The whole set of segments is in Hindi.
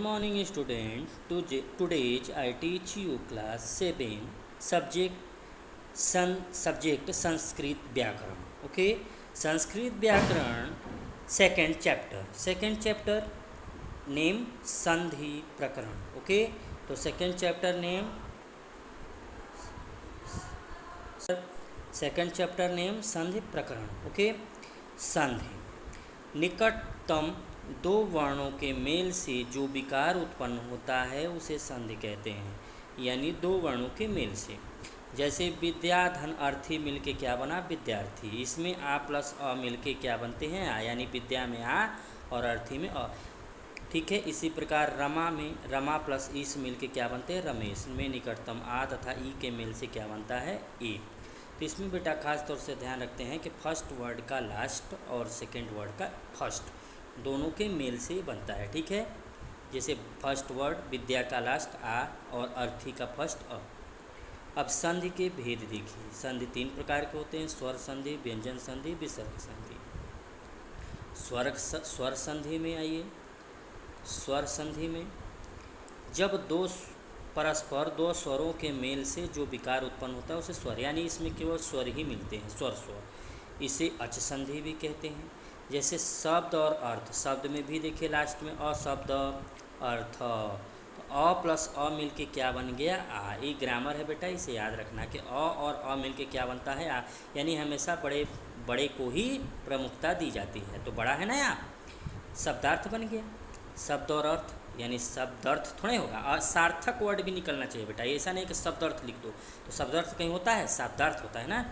morning students. Today I teach you class 7 subject Sanskrit व्याकरण. Okay, संस्कृत व्याकरण second chapter name संधि प्रकरण. Okay, तो second chapter name संधि प्रकरण. Okay, संधि निकटतम दो वर्णों के मेल से जो विकार उत्पन्न होता है उसे संधि कहते हैं. यानी दो वर्णों के मेल से, जैसे विद्या धन अर्थी मिलके क्या बना विद्यार्थी. इसमें आ प्लस अ मिलके क्या बनते हैं आ, यानी विद्या में आ और अर्थी में अ. ठीक है. इसी प्रकार रमा में रमा प्लस ईस मिलके क्या बनते हैं रमेश. में निकटतम आ तथा ई के मेल से क्या बनता है ए. तो इसमें बेटा खास तौर से ध्यान रखते हैं कि फर्स्ट वर्ड का लास्ट और सेकंड वर्ड का फर्स्ट दोनों के मेल से बनता है. ठीक है. जैसे फर्स्ट वर्ड विद्या का लास्ट आ और अर्थी का फर्स्ट अ. अब संधि के भेद देखिए. संधि तीन प्रकार के होते हैं: स्वर संधि, व्यंजन संधि, विसर्ग संधि. स्वर संधि में आइए. स्वर संधि में जब परस्पर दो स्वरों के मेल से जो विकार उत्पन्न होता है उसे स्वर, यानी इसमें केवल स्वर ही मिलते हैं, स्वर. इसे अच संधि भी कहते हैं. जैसे शब्द और अर्थ. शब्द में भी देखिए लास्ट में अ शब्द अर्थ. तो अ प्लस अ मिलके क्या बन गया आ. ये ग्रामर है बेटा, इसे याद रखना कि अ और अ मिलके क्या बनता है आ. यानी हमेशा बड़े को ही प्रमुखता दी जाती है. तो बड़ा है ना यहाँ. शब्दार्थ बन गया. शब्द और अर्थ यानी शब्दार्थ थोड़े होगा. सार्थक वर्ड भी निकलना चाहिए बेटा. ऐसा नहीं कि शब्दार्थ लिख दो. तो शब्दार्थ कहीं होता है, शब्दार्थ होता है ना.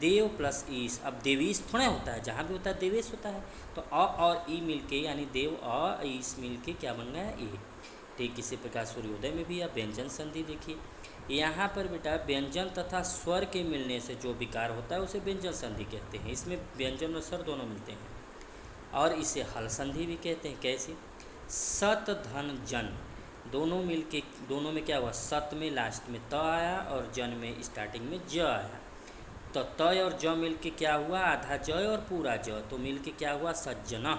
देव प्लस ईश. अब देवीश थोड़े होता है, जहाँ भी होता है देवेश होता है. तो अ और ई मिलके यानी देव अ ईश मिलके क्या बन गया ए. ठीक इसी प्रकार सूर्योदय में भी आप व्यंजन संधि देखिए. यहाँ पर बेटा व्यंजन तथा स्वर के मिलने से जो विकार होता है उसे व्यंजन संधि कहते हैं. इसमें व्यंजन और स्वर दोनों मिलते हैं और इसे हल संधि भी कहते हैं. कैसे? सत धन जन दोनों में क्या हुआ, सत में लास्ट में त आया और जन में स्टार्टिंग में ज आया. तो तय और ज मिल के क्या हुआ, आधा जय और पूरा ज. तो मिल के क्या हुआ सज्जना,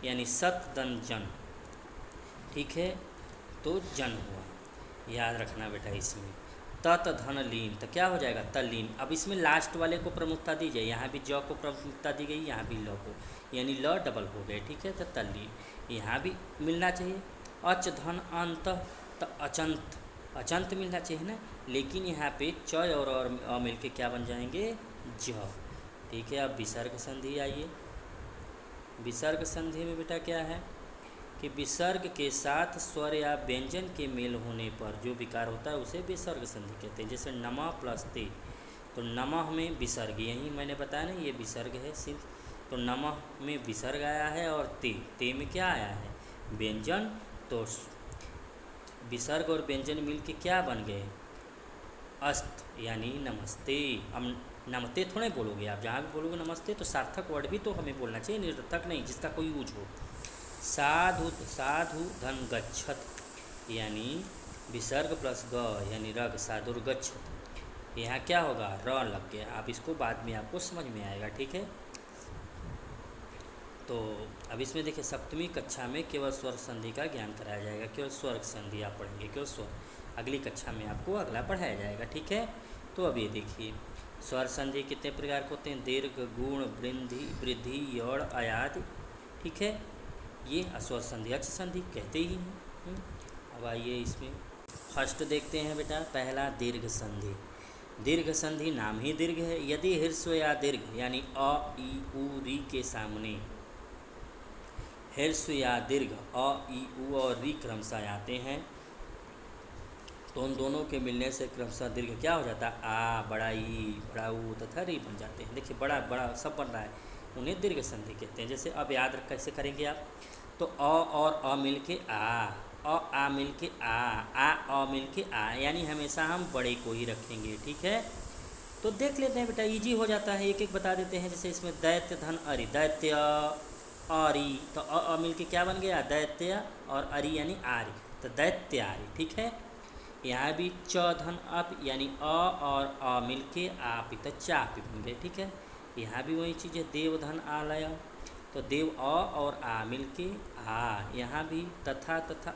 यानी सत धन जन. ठीक है. तो जन हुआ, याद रखना बेटा. इसमें तत धन लीन तो क्या हो जाएगा तल्लीन. अब इसमें लास्ट वाले को प्रमुखता दी जाए. यहाँ भी ज को प्रमुखता दी गई, यहाँ भी ल को, यानी ल डबल हो गए. ठीक है. तो तल्लीन यहाँ भी मिलना चाहिए. अच धन अंत तो अचंत मिलना चाहिए ना. लेकिन यहाँ पे चय और अ मिल के क्या बन जाएंगे ज. ठीक है. अब विसर्ग संधि आइए. विसर्ग संधि में बेटा क्या है कि विसर्ग के साथ स्वर या व्यंजन के मेल होने पर जो विकार होता है उसे विसर्ग संधि कहते हैं. जैसे नमः प्लस ते. तो नमः में विसर्ग, यही मैंने बताया ना, ये विसर्ग है सिर्फ. तो नमः में विसर्ग आया है और ते में क्या आया है व्यंजन. तो विसर्ग और व्यंजन मिल के क्या बन गए अस्त, यानी नमस्ते. अब नमस्ते थोड़े बोलोगे आप. जहाँ भी बोलोगे नमस्ते तो सार्थक वर्ड भी तो हमें बोलना चाहिए, निरर्थक नहीं जिसका कोई यूज हो. साधु धन गच्छत, यानी विसर्ग प्लस ग यानी रग साधुर्गच्छत. यहाँ क्या होगा र लग गया. आप इसको बाद में आपको समझ में आएगा. ठीक है. तो अब इसमें देखिए सप्तमी कक्षा में केवल स्वर संधि का ज्ञान कराया जाएगा. केवल स्वर संधि आप पढ़ेंगे, केवल स्वर. अगली कक्षा में आपको अगला पढ़ाया जाएगा. ठीक है. तो अब ये देखिए स्वर संधि कितने प्रकार के होते हैं: दीर्घ, गुण, वृद्धि, यौड़, आयाद. ठीक है. ये स्वर संधि अच संधि कहते ही हैं. अब आइए इसमें फर्स्ट देखते हैं बेटा. पहला दीर्घ संधि. दीर्घ संधि नाम ही दीर्घ है. यदि ह्रस्व या दीर्घ यानी अ ई उ री के सामने ह्रस्व या दीर्घ अ ई उ और री क्रमशः आते हैं तो उन दोनों के मिलने से क्रमशः दीर्घ क्या हो जाता है आ, बड़ा ई, बड़ा ऊ तथा री बन जाते हैं. देखिए बड़ा बड़ा सब बन रहा है, उन्हें दीर्घ संधि कहते हैं. जैसे अब याद कैसे करेंगे आप. तो अ और अ मिल के आ मिल के आ मिल के आ, यानी हमेशा हम बड़े को ही रखेंगे. ठीक है. तो देख लेते हैं बेटा, इजी हो जाता है. एक एक बता देते हैं. जैसे इसमें दैत्य धन अरि, दैत्य अरि. तो अ मिल के क्या बन गया दैत्य और अरि यानी आर्य. तो दैत्य आर्य. ठीक है. यहाँ भी च धन अप यानी अ और अ मिल के आप तो चाप बन गए. ठीक है. यहाँ भी वही चीज़ है. देव धन आलय तो देव और आ मिलके आ, यहाँ भी तथा तथा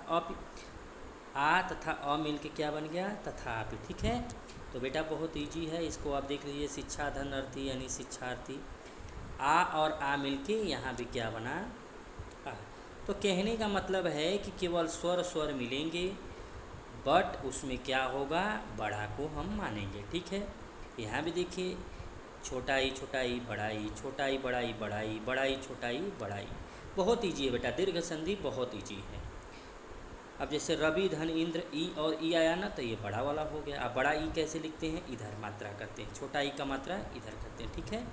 आ तथा अ मिलके क्या बन गया, तथापि। ठीक है, तो बेटा बहुत इजी है, इसको आप देख लीजिए, शिक्षा धन अर्थी यानी शिक्षार्थी। आ और आ मिलके यहाँ भी क्या बना, आ। तो कहने का मतलब है कि केवल स्वर स्वर मिलेंगे, बट उसमें क्या होगा, बड़ा को हम मानेंगे। ठीक है, यहाँ भी देखिए, छोटाई छोटाई बड़ाई, छोटाई बड़ाई बड़ाई, बड़ाई छोटाई बड़ाई। बहुत ईजी है बेटा, दीर्घ संधि बहुत ईजी है। अब जैसे रवि धन इंद्र, ई और ई आया ना, तो ये बड़ा वाला हो गया। अब बड़ा ई कैसे लिखते हैं, इधर मात्रा करते हैं, छोटा ई का मात्रा इधर करते हैं। ठीक है,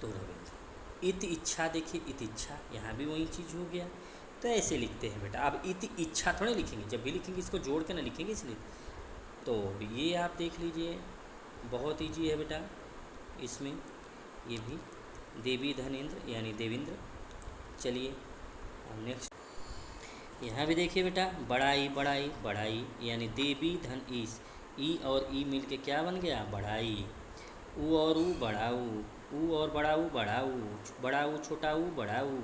तो रविंद्र। इत इच्छा, देखिए इत इच्छा, यहाँ भी वही चीज़ हो गया, तो ऐसे लिखते हैं बेटा। अब इत इच्छा थोड़े लिखेंगे, जब भी लिखेंगे इसको जोड़ के ना लिखेंगे, इसलिए। तो ये आप देख लीजिए, बहुत ईजी है बेटा इसमें, ये भी देवी धन इंद्र यानी देवेंद्र। चलिए नेक्स्ट, यहाँ भी देखिए बेटा, बड़ाई बड़ाई बड़ाई यानी देवी धन ईस, ई और ई मिल के क्या बन गया, बड़ाई। ऊ और ऊ बड़ाऊ, ऊ और बड़ाऊ बड़ाऊ, बड़ाऊ छोटाऊ बड़ाऊ।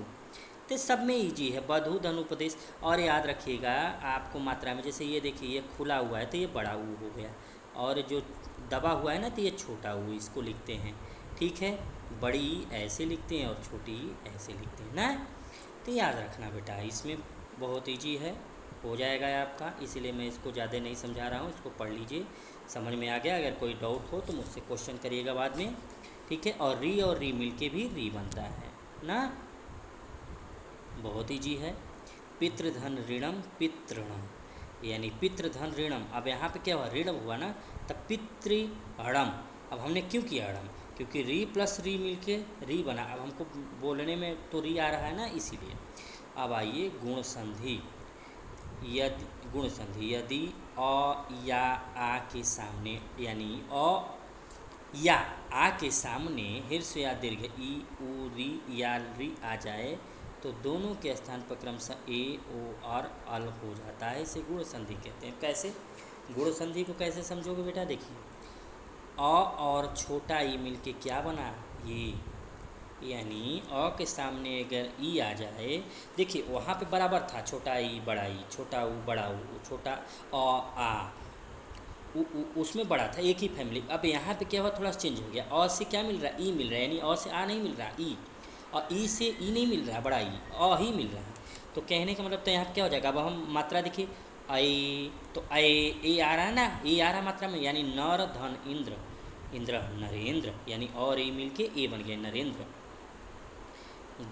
तो सब में ईजी है, बधु धन उपदेश। और याद रखिएगा आपको मात्रा में, जैसे ये देखिए ये खुला हुआ है तो ये बड़ा ऊ हो गया, और जो दबा हुआ है ना तो ये छोटा ऊ, इसको लिखते हैं। ठीक है, बड़ी ऐसे लिखते हैं और छोटी ऐसे लिखते हैं ना। तो याद रखना बेटा, इसमें बहुत ईजी है, हो जाएगा आपका, इसीलिए मैं इसको ज़्यादा नहीं समझा रहा हूँ, इसको पढ़ लीजिए, समझ में आ गया। अगर कोई डाउट हो तो मुझसे क्वेश्चन करिएगा बाद में। ठीक है, और री मिलके भी री बनता है ना, बहुत ईजी है। पितृधन ऋणम पितृणम यानी पितृधन ऋणम। अब यहाँ पे क्या हुआ, ऋण हुआ ना, तब पितृहणम। अब हमने क्यों किया हणम, क्योंकि री प्लस री मिलके री बना। अब हमको बोलने में तो री आ रहा है ना, इसीलिए। अब आइए गुण संधि। यदि गुण संधि, यदि अ या आ के सामने, यानी अ या आ के सामने हिर्स या दीर्घ ई उ री या री आ जाए, तो दोनों के स्थान पर क्रमशः ए ओ और अल हो जाता है, इसे गुण संधि कहते हैं। कैसे, गुण संधि को कैसे समझोगे बेटा, देखिए, अ और छोटा ई मिलके क्या बना, ये, यानी अ के सामने अगर ई आ जाए, देखिए वहाँ पे बराबर था, छोटा ई बड़ा ई, छोटा ऊ बड़ा ऊ, छोटा अ आ, उसमें बड़ा था, एक ही फैमिली। अब यहाँ पे क्या हुआ, थोड़ा चेंज हो गया, अ से क्या मिल रहा है, ई मिल रहा है, यानी अ से आ नहीं मिल रहा, ई, और ई से ई नहीं मिल रहा, बड़ा ई, अ ही मिल रहा है। तो कहने का मतलब, तो यहाँ पे क्या हो जाएगा, अब हम मात्रा देखिए, ऐ, तो ए आ रहा है ना, ए आ रहा मात्रा में, यानी नर धन इंद्र, इंद्र नरेंद्र, यानी और ए मिल के ए बन गया नरेंद्र।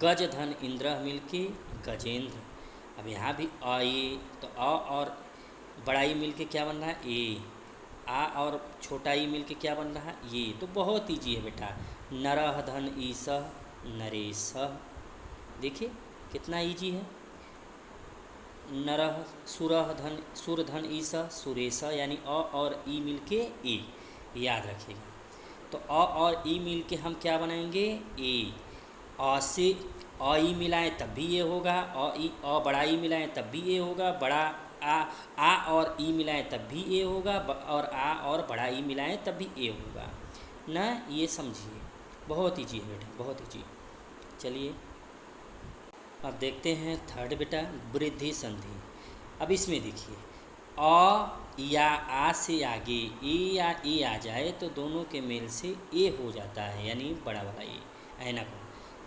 गज धन इंद्र मिल के गजेंद्र। अब यहाँ भी ए, तो अ और बड़ा ई मिल के क्या बन रहा है, ए, आ और छोटा ई मिल के क्या बन रहा है, ये। तो बहुत ईजी है बेटा, नरह धन ईस नरेश, देखिए कितना ईजी है। नरह सुरह धन सुर धन ईस सुरेश, यानी अ और ई मिल के ए, याद रखिएगा। तो अ और ई मिल के हम क्या बनाएंगे, ए। अ से अ ई मिलाएं तब भी ये होगा, अ बड़ा ई मिलाएं तब भी ये होगा, बड़ा आ और ई मिलाएं तब भी ए होगा, और आ और बड़ा ई मिलाएं तब भी ए होगा ना, ये समझिए, बहुत ईजी है बेटा, बहुत ईजी। चलिए अब देखते हैं थर्ड बेटा, वृद्धि संधि। अब इसमें देखिए, अ या आ से आगे ए या ए आ जाए तो दोनों के मेल से ए हो जाता है, यानी बड़ा वाला ए, ऐनक।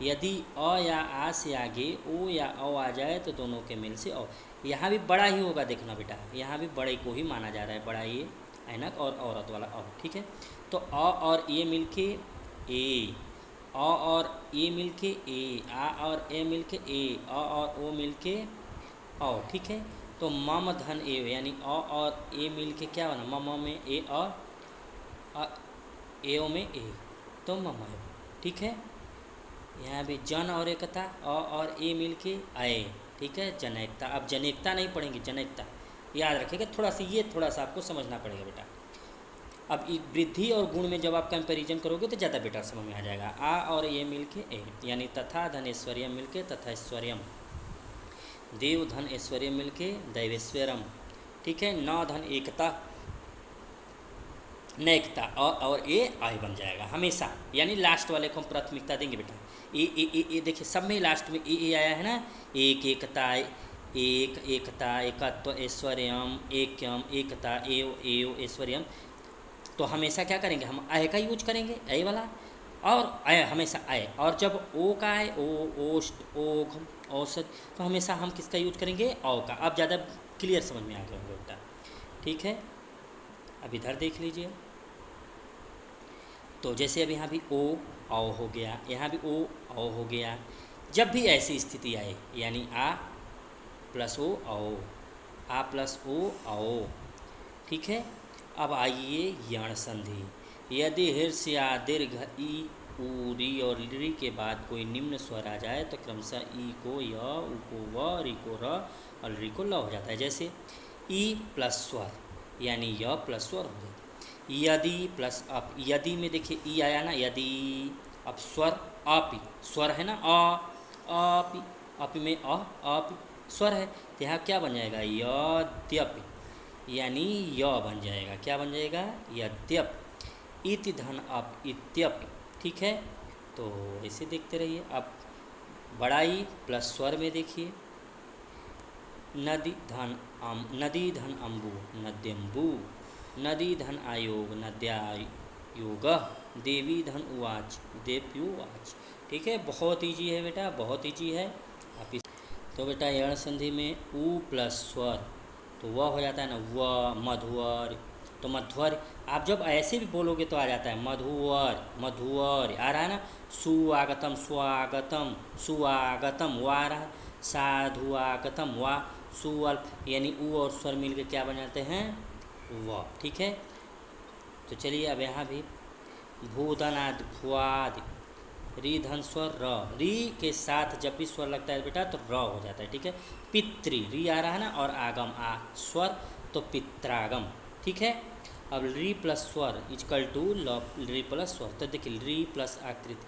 यदि अ या आ से आगे ओ या औ आ जाए तो दोनों के मेल से औ। यहाँ भी बड़ा ही होगा, देखना बेटा, यहाँ भी बड़े को ही माना जा रहा है, बड़ा ये ऐनक और औरत वाला औ। ठीक है, तो अ और ए मिल के ए, अ और ए मिल के ए, आ और ए मिल के ए, अ और ओ मिल के औ। ठीक है, तो मम धन ए, यानी अ और ए मिल के क्या बना, मम में ए ए ओ में ए, तो मम। ठीक है, यहाँ भी जन और एकता, अ और ए मिल के आए। ठीक है, जनैकता। अब जनैकता नहीं पढ़ेंगे, जनैकता याद रखिएगा, थोड़ा सा ये थोड़ा सा आपको समझना पड़ेगा बेटा। अब वृद्धि और गुण में जब आप कंपैरिजन करोगे तो ज़्यादा बेटा समझ में आ जाएगा। आ और ए मिल के ए, यानी तथा धन ऐश्वर्य मिल के तथा ऐश्वर्यम, देव धन ऐश्वर्य मिल के दैवेश्वरम। ठीक है, न धन एकता, नैकता और ए आय बन जाएगा हमेशा, यानी लास्ट वाले को हम प्राथमिकता देंगे बेटा। ए देखिए सब में लास्ट में ए आया है ना, एक एकता, एक एकता, एकत्व, ऐश्वर्यम, एकम, एकता, एव एव ऐश्वर्यम। तो हमेशा क्या करेंगे हम आय का यूज करेंगे, आय वाला, और आय हमेशा आय। और जब ओ का आए ओ, ओष्ट, ओघ, औसत, तो हमेशा हम किसका यूज करेंगे, औ का। अब ज़्यादा क्लियर समझ में आ गया होगा बेटा, ठीक है। अब इधर देख लीजिए, तो जैसे अब यहाँ भी ओ औ हो गया, यहाँ भी ओ औ हो गया। जब भी ऐसी स्थिति आए, यानी आ प्लस ओ औ, आ प्लस ओ औ, ठीक है। अब आइए यण संधि। यदि हृस्य या दीर्घ ई, ऊ, री और री के बाद कोई निम्न स्वर आ जाए तो क्रमशः ई को य, ऊ को व, री को र और री को ल हो जाता है। जैसे ई प्लस स्वर, यानी य प्लस स्वर हो जाता है। यदि प्लस अप, यदि में देखिए ई आया ना, यदि, अब स्वर अपि, स्वर है ना, अपि, अपि में अपि स्वर है, तो यहाँ क्या बन जाएगा, यद्यपि, यानी य बन जाएगा, क्या बन जाएगा, यद्यप। इति धन अप, इत्यपि, ठीक है। तो ऐसे देखते रहिए। अब बड़ा ई प्लस स्वर में देखिए, नदी धन नदी धन अम्बु, नद्यम्बु, नदी धन आयोग, नद्यायोग, देवी धन उवाच, देव्युवाच, ठीक है। बहुत ईजी है बेटा, बहुत ईजी है। आप इस, तो बेटा यण संधि में ऊ प्लस स्वर, तो वह हो जाता है ना व, मधुवर। तो मध्वर आप जब ऐसे भी बोलोगे तो आ जाता है मधुवर, मधुवर आ रहा है ना। सुआगतम, स्वागतम, सुआगतम, वा आ रहा है। साधुआगतम, वा। सुअल्प, यानी ऊ और स्वर मिलकर क्या बन जाते हैं, व, ठीक है। तो चलिए अब यहाँ भी भूधनाद, भुआद, री धन स्वर र, री के साथ जब भी स्वर लगता है बेटा तो र हो जाता है, ठीक है। पितृ, री आ रहा है ना, और आगम आ स्वर, तो पित्रागम, ठीक है। अब री प्लस स्वर इजकल टू ल, री प्लस स्वर, तो देखिए री प्लस आकृत,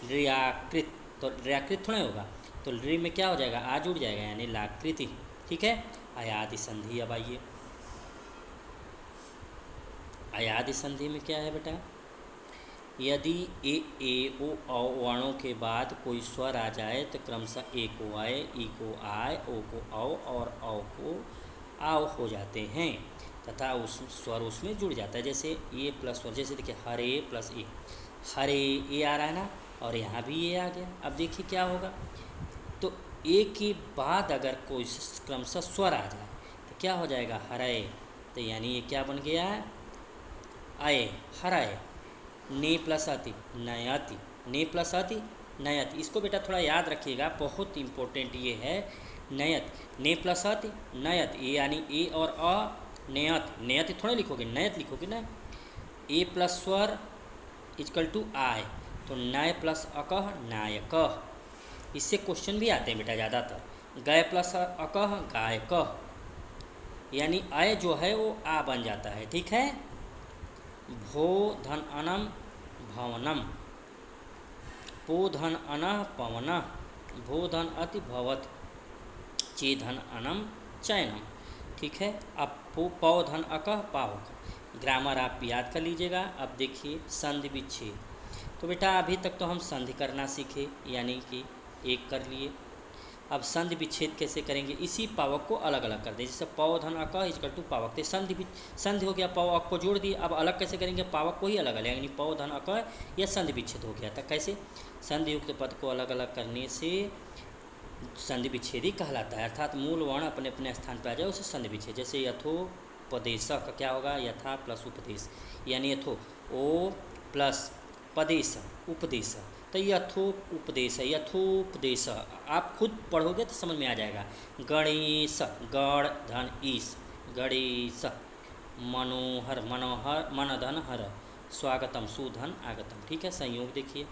रियाकृत, तो रियाकृत थोड़ा होगा, तो री में क्या हो जाएगा, आ जुड़ जाएगा, यानी लाकृति, ठीक है। अयादि संधि, अब आइए अयादि संधि में क्या है बेटा, यदि ए ओ औ वर्णों के बाद कोई स्वर आ जाए तो क्रमशः ए को आए, ई को आय, ओ को औ और औ को आव हो जाते हैं तथा उस स्वर उसमें जुड़ जाता है। जैसे ए प्लस स्वर, जैसे देखिए हरे प्लस ए, हरे ए आ रहा है ना, और यहाँ भी ए आ गया। अब देखिए क्या होगा, तो ए के बाद अगर कोई क्रमशः स्वर आ जाए तो क्या हो जाएगा, हरय, तो यानी ये क्या बन गया है, आए, हरय। ने प्लस अति, नयति, ने प्लस अति, नयति, इसको बेटा थोड़ा याद रखिएगा, बहुत इंपॉर्टेंट ये है। नयत, ने प्लस अति, नयत, ये यानी ए और अ, नयत, नयत थोड़ा लिखोगे, नयत लिखोगे ना। ए प्लस स्वर इजकल टू आय, तो नय प्लस अकह, नायकह। इससे क्वेश्चन भी आते हैं बेटा ज़्यादातर। गय प्लस अकह, गायकह, यानी अय जो है वो आ बन जाता है, ठीक है। भो धन अनम, भवनम, पो धन अनः, पवनः, भो धन अति, भवत, चे धन अनम, चयनम, ठीक है। अब पौ धन अकह, पावक। ग्रामर आप याद कर लीजिएगा। अब देखिए संधि विच्छेद, तो बेटा अभी तक तो हम संधि करना सीखे, यानी कि एक कर लिए। अब संधि विच्छेद कैसे करेंगे, इसी पावक को अलग अलग कर दें। जैसे पौ धन अक इजकल टू पावक, तो संधि हो गया, पौ अक को जोड़ दिए। अब अलग कैसे करेंगे, पावक को ही अलग अलग, यानी पौ धन अक या संधि विच्छेद हो गया था। कैसे, संधि युक्त पद को अलग अलग करने से संधि विच्छेदी कहलाता है, अर्थात मूल वर्ण अपने अपने स्थान पर आ जाए उसे संधि विच्छेद। जैसे यथोपदेश का क्या होगा, यथा प्लस उपदेश, यानी यथो ओ प्लस पदेश उपदेश, तो यथोपदेश, यथोपदेश आप खुद पढ़ोगे तो समझ में आ जाएगा। गणेश, गण धन ईश, गणेश। मनोहर, मनोहर, मन धन हर, स्वागतम, सुधन आगतम, ठीक है। संयोग देखिए,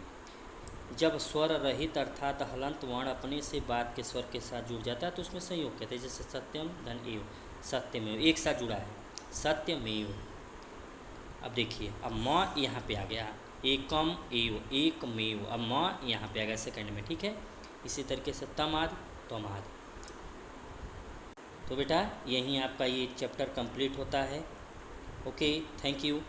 जब स्वर रहित अर्थात हलंत वर्ण अपने से बाद के स्वर के साथ जुड़ जाता है तो उसमें संयोग कहते हैं। जैसे सत्यम धन एव, सत्यमेव एक साथ जुड़ा है, सत्यमेव। अब देखिए, अब म यहाँ पे आ गया, एकम एव, एकमेव, अब म यहाँ पे आ गया सेकंड में, ठीक है। इसी तरीके से तमाद, तमाद। तो बेटा यहीं आपका ये चैप्टर कंप्लीट होता है। Okay, thank you.